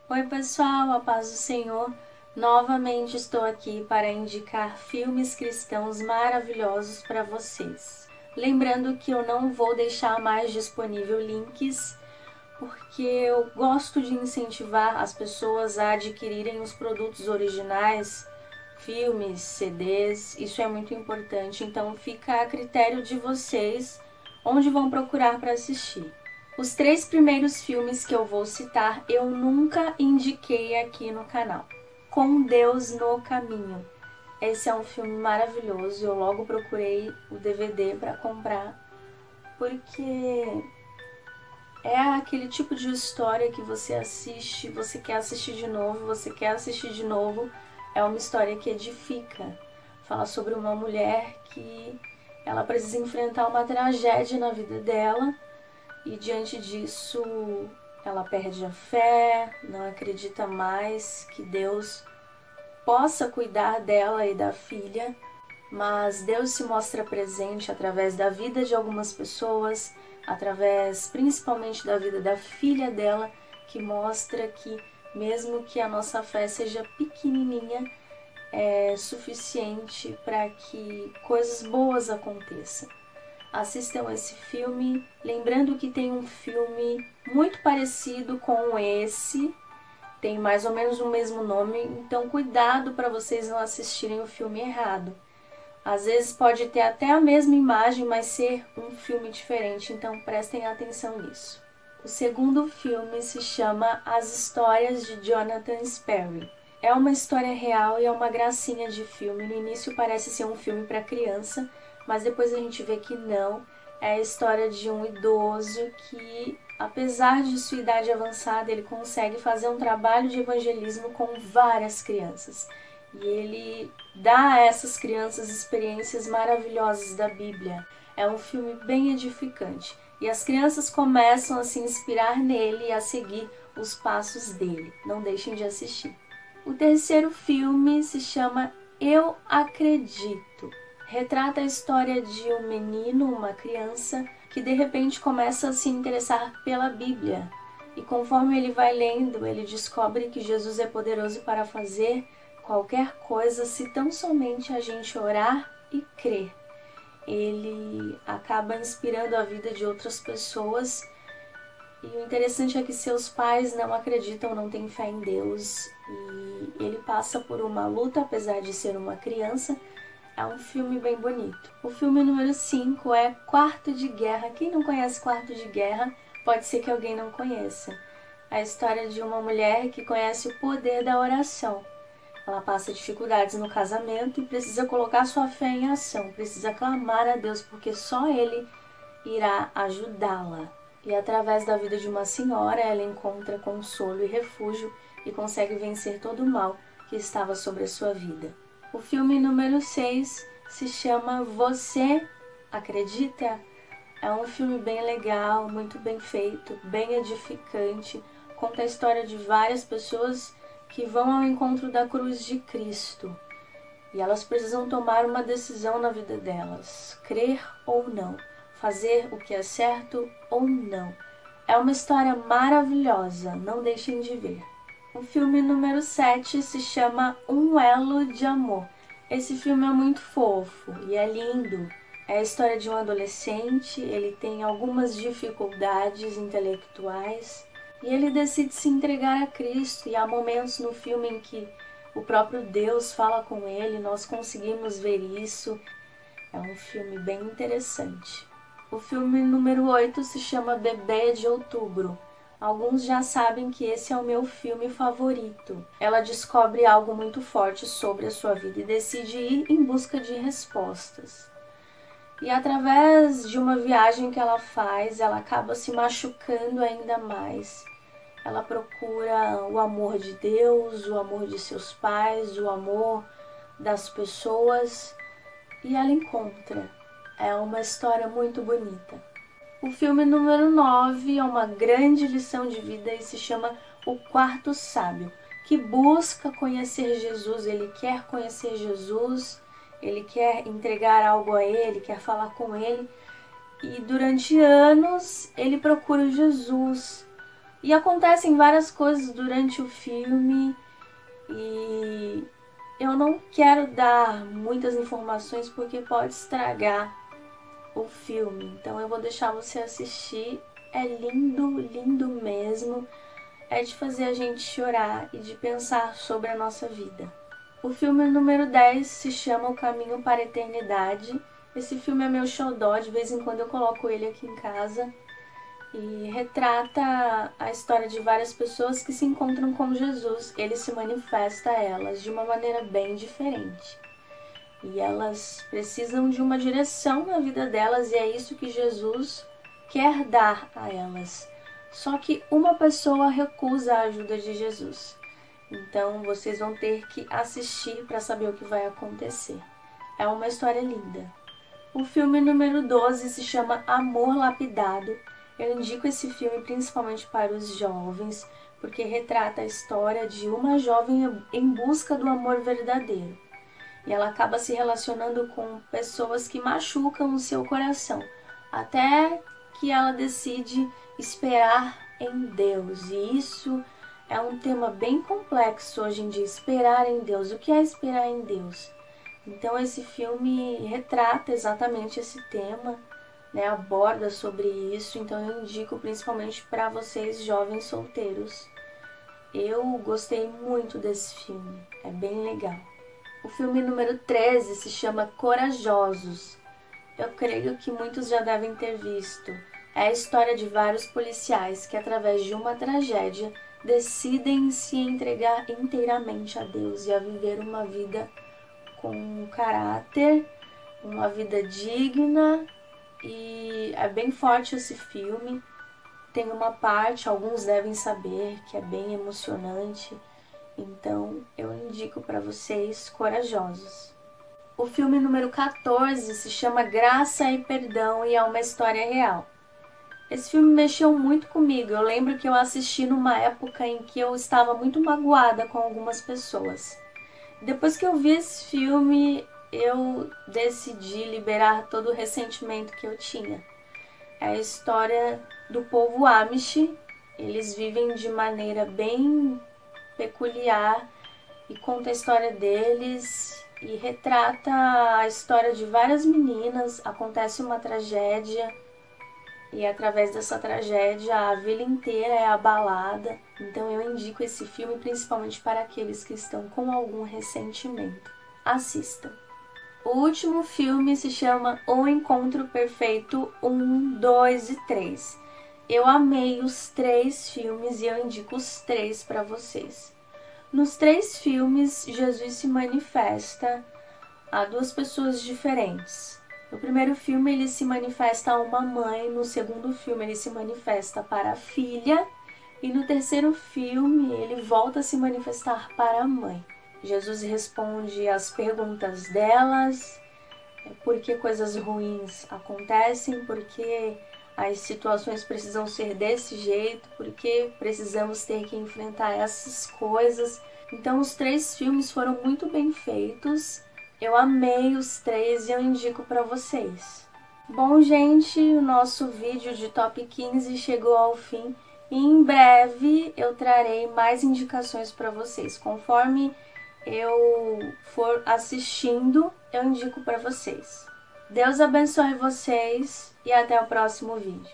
Oi pessoal, a paz do Senhor. Novamente estou aqui para indicar filmes cristãos maravilhosos para vocês. Lembrando que eu não vou deixar mais disponível links, porque eu gosto de incentivar as pessoas a adquirirem os produtos originais, filmes, CDs, isso é muito importante, então fica a critério de vocês onde vão procurar para assistir. Os 3 primeiros filmes que eu vou citar eu nunca indiquei aqui no canal. Com Deus no Caminho. Esse é um filme maravilhoso, eu logo procurei o DVD para comprar, porque é aquele tipo de história que você assiste, você quer assistir de novo, você quer assistir de novo. É uma história que edifica. Fala sobre uma mulher que ela precisa enfrentar uma tragédia na vida dela e diante disso ela perde a fé, não acredita mais que Deus possa cuidar dela e da filha, mas Deus se mostra presente através da vida de algumas pessoas, através principalmente da vida da filha dela, que mostra que mesmo que a nossa fé seja pequenininha, é suficiente para que coisas boas aconteçam. Assistam esse filme, lembrando que tem um filme muito parecido com esse, tem mais ou menos o mesmo nome, então cuidado para vocês não assistirem o filme errado. Às vezes pode ter até a mesma imagem, mas ser um filme diferente, então prestem atenção nisso. O segundo filme se chama As Histórias de Jonathan Sperry. É uma história real e é uma gracinha de filme. No início parece ser um filme para criança, mas depois a gente vê que não. É a história de um idoso que, apesar de sua idade avançada, ele consegue fazer um trabalho de evangelismo com várias crianças. E ele dá a essas crianças experiências maravilhosas da Bíblia. É um filme bem edificante. E as crianças começam a se inspirar nele e a seguir os passos dele. Não deixem de assistir. O terceiro filme se chama Eu Acredito. Retrata a história de um menino, uma criança, que de repente começa a se interessar pela Bíblia. E conforme ele vai lendo, ele descobre que Jesus é poderoso para fazer qualquer coisa se tão somente a gente orar e crer. Ele acaba inspirando a vida de outras pessoas. E o interessante é que seus pais não acreditam, não têm fé em Deus. E ele passa por uma luta, apesar de ser uma criança. É um filme bem bonito. O filme número 5 é Quarto de Guerra. Quem não conhece Quarto de Guerra, pode ser que alguém não conheça. É a história de uma mulher que conhece o poder da oração. Ela passa dificuldades no casamento e precisa colocar sua fé em ação. Precisa clamar a Deus, porque só Ele irá ajudá-la. E através da vida de uma senhora, ela encontra consolo e refúgio e consegue vencer todo o mal que estava sobre a sua vida. O filme número 6 se chama Você Acredita? É um filme bem legal, muito bem feito, bem edificante. Conta a história de várias pessoas que vão ao encontro da cruz de Cristo. E elas precisam tomar uma decisão na vida delas, crer ou não, fazer o que é certo ou não. É uma história maravilhosa, não deixem de ver. O filme número 7 se chama Um Elo de Amor. Esse filme é muito fofo e é lindo. É a história de um adolescente, ele tem algumas dificuldades intelectuais e ele decide se entregar a Cristo. E há momentos no filme em que o próprio Deus fala com ele, nós conseguimos ver isso. É um filme bem interessante. O filme número 8 se chama Bebê de Outubro. Alguns já sabem que esse é o meu filme favorito. Ela descobre algo muito forte sobre a sua vida e decide ir em busca de respostas. E através de uma viagem que ela faz, ela acaba se machucando ainda mais. Ela procura o amor de Deus, o amor de seus pais, o amor das pessoas e ela encontra. É uma história muito bonita. O filme número 9 é uma grande lição de vida e se chama O Quarto Sábio, que busca conhecer Jesus. Ele quer conhecer Jesus, ele quer entregar algo a ele, quer falar com ele. E durante anos ele procura Jesus, E acontecem várias coisas durante o filme e eu não quero dar muitas informações porque pode estragar o filme. Então eu vou deixar você assistir. É lindo, lindo mesmo. É de fazer a gente chorar e de pensar sobre a nossa vida. O filme número 10 se chama O Caminho para a Eternidade. Esse filme é meu xodó, de vez em quando eu coloco ele aqui em casa. E retrata a história de várias pessoas que se encontram com Jesus. Ele se manifesta a elas de uma maneira bem diferente. E elas precisam de uma direção na vida delas e é isso que Jesus quer dar a elas. Só que uma pessoa recusa a ajuda de Jesus. Então vocês vão ter que assistir para saber o que vai acontecer. É uma história linda. O filme número 12 se chama Amor Lapidado. Eu indico esse filme principalmente para os jovens, porque retrata a história de uma jovem em busca do amor verdadeiro. E ela acaba se relacionando com pessoas que machucam o seu coração, até que ela decide esperar em Deus. E isso é um tema bem complexo hoje em dia, esperar em Deus. O que é esperar em Deus? Então esse filme retrata exatamente esse tema, né, aborda sobre isso, então eu indico principalmente para vocês jovens solteiros. Eu gostei muito desse filme, é bem legal. O filme número 13 se chama Corajosos. Eu creio que muitos já devem ter visto. É a história de vários policiais que, através de uma tragédia, decidem se entregar inteiramente a Deus e a viver uma vida com caráter, uma vida digna. E é bem forte esse filme. Tem uma parte, alguns devem saber, que é bem emocionante. Então eu indico para vocês Corajosos. O filme número 14 se chama Graça e Perdão e é uma história real. Esse filme mexeu muito comigo. Eu lembro que eu assisti numa época em que eu estava muito magoada com algumas pessoas. Depois que eu vi esse filme, eu decidi liberar todo o ressentimento que eu tinha. É a história do povo Amish. Eles vivem de maneira bem peculiar e conta a história deles e retrata a história de várias meninas. Acontece uma tragédia e através dessa tragédia a vila inteira é abalada. Então eu indico esse filme principalmente para aqueles que estão com algum ressentimento. Assistam. O último filme se chama O Encontro Perfeito 1, 2 e 3. Eu amei os 3 filmes e eu indico os 3 para vocês. Nos 3 filmes, Jesus se manifesta a 2 pessoas diferentes. No primeiro filme, ele se manifesta a uma mãe. No segundo filme, ele se manifesta para a filha. E no terceiro filme, ele volta a se manifestar para a mãe. Jesus responde às perguntas delas, por que coisas ruins acontecem, por que as situações precisam ser desse jeito, por que precisamos ter que enfrentar essas coisas. Então os 3 filmes foram muito bem feitos, eu amei os 3 e eu indico para vocês. Bom, gente, o nosso vídeo de Top 15 chegou ao fim e em breve eu trarei mais indicações para vocês. Conforme eu for assistindo, eu indico para vocês. Deus abençoe vocês e até o próximo vídeo.